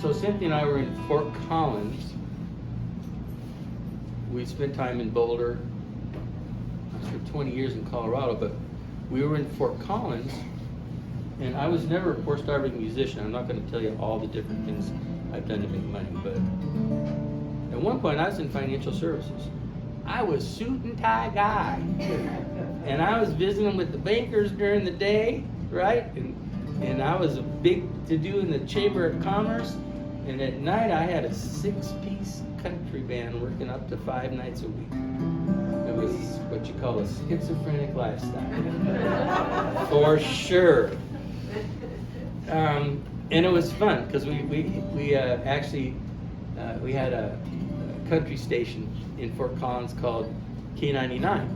So Cynthia and I were in Fort Collins. We spent time in Boulder. I spent 20 years in Colorado, but we were in Fort Collins, and I was never a poor starving musician. I'm not going to tell you all the different things I've done to make money, but at one point I was in financial services. I was suit and tie guy, and I was visiting with the bankers during the day, right? And I was a big to-do in the Chamber of Commerce, and at night I had a 6-piece country band working up to 5 nights a week. It was what you call a schizophrenic lifestyle, for sure. And it was fun because we actually had a country station in Fort Collins called K99.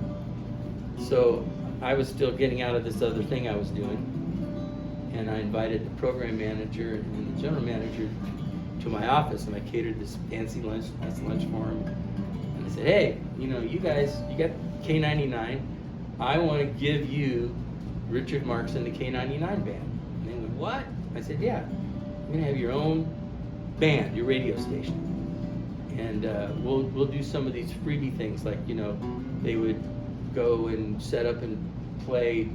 So I was still getting out of this other thing I was doing, and I invited the program manager and the general manager to my office, and I catered this fancy lunch, nice lunch for him. And I said, hey, you guys, you got K99. I want to give you Richard Marx and the K99 band. And they went, what? I said, yeah, you're gonna have your own band, your radio station. And we'll do some of these freebie things, like, they would go and set up and play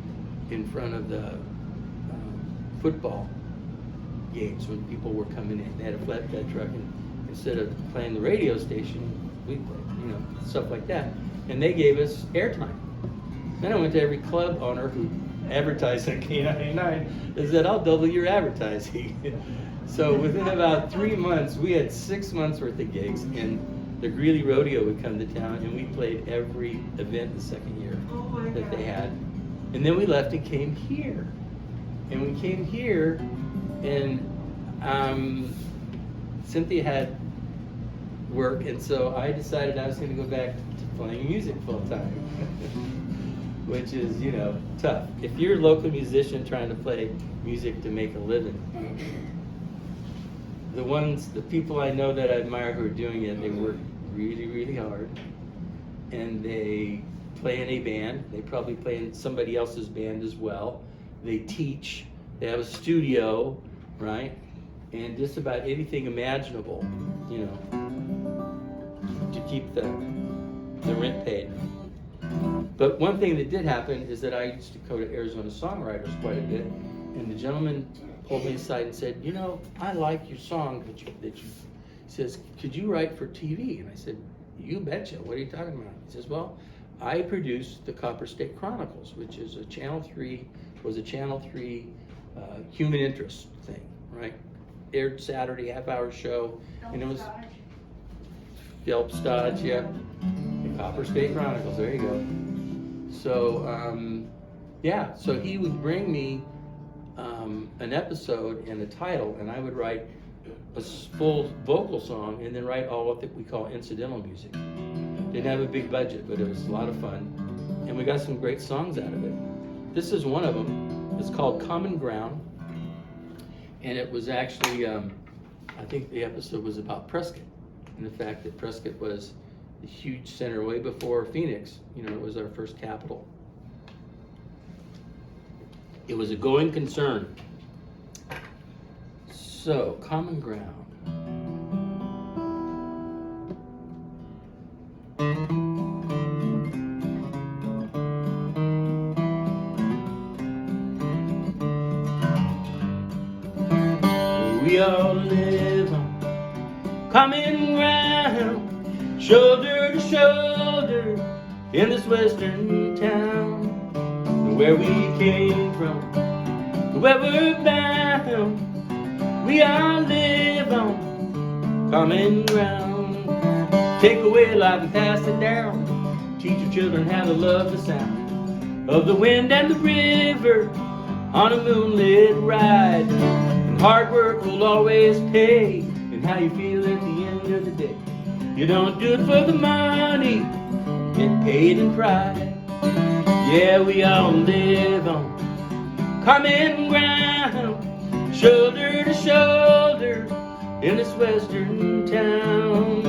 in front of the football games when people were coming in. They had a flatbed truck, and instead of playing the radio station, we played, stuff like that. And they gave us airtime. Then I went to every club owner who advertised on K99 and said, I'll double your advertising. So within about 3 months, we had 6 months worth of gigs, and the Greeley Rodeo would come to town, and we played every event the second year that they had. And then we left and came here. And we came here, and Cynthia had work, and so I decided I was going to go back to playing music full time, which is, tough. If you're a local musician trying to play music to make a living, the people I know that I admire who are doing it, they work really, really hard, and they play in a band. They probably play in somebody else's band as well. They teach. They have a studio, right? And just about anything imaginable, to keep the rent paid. But one thing that did happen is that I used to go to Arizona Songwriters quite a bit, and the gentleman pulled me aside and said, I like your song that you says, could you write for TV? And I said, you betcha. What are you talking about? He says, well, I produced the Copper State Chronicles, which is a Channel 3 human interest thing, right? Aired Saturday, half-hour show, and it was Phelps Dodge, yeah, the Copper State Chronicles. There you go. So, so he would bring me an episode and a title, and I would write a full vocal song and then write all what we call incidental music. Didn't have a big budget, but it was a lot of fun, and we got some great songs out of it. This is one of them. It's called Common Ground, and it was actually, I think the episode was about Prescott, and the fact that Prescott was the huge center way before Phoenix. It was our first capital. It was a going concern. So, Common Ground. We all live on common ground, shoulder to shoulder, in this western town. Where we came from, where we're bound, we all live on common ground. Take away life and pass it down. Teach your children how to love the sound of the wind and the river on a moonlit ride. And hard work will always pay, and how you feel at the end of the day. You don't do it for the money, get paid in pride. Yeah, we all live on common ground, shoulder to shoulder, in this western town.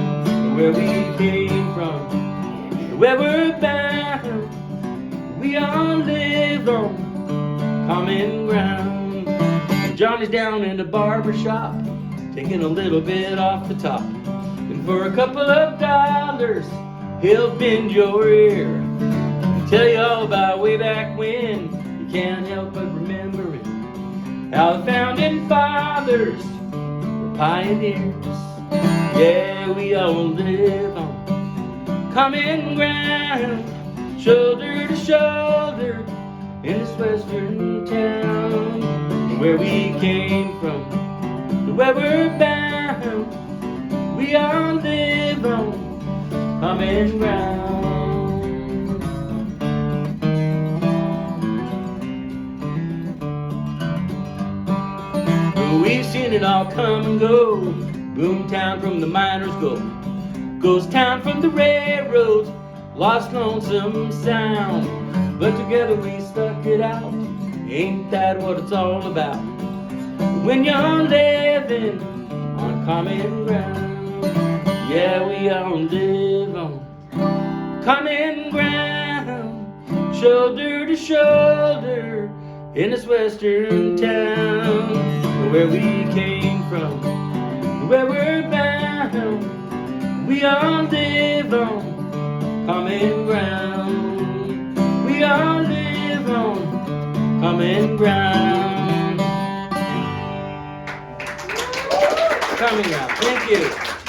Where we came from, where we're bound, we all live on common ground. Johnny's down in the barber shop, taking a little bit off the top. And for a couple of dollars, he'll bend your ear, tell you all about way back when. You can't help but remembering how the founding fathers were pioneers. Yeah, we all live on common ground, shoulder to shoulder, in this western town. Where we came from, to where we're bound, we all live on common ground. We've seen it all come and go. Boomtown from the miners' gold, ghost town from the railroads, lost lonesome sound. But together we stuck it out. Ain't that what it's all about? When you're living on common ground. Yeah, we all live on common ground, shoulder to shoulder, in this western town. Where we came from, where we're bound, we all live on common ground. We all live on common ground. Common ground. Thank you.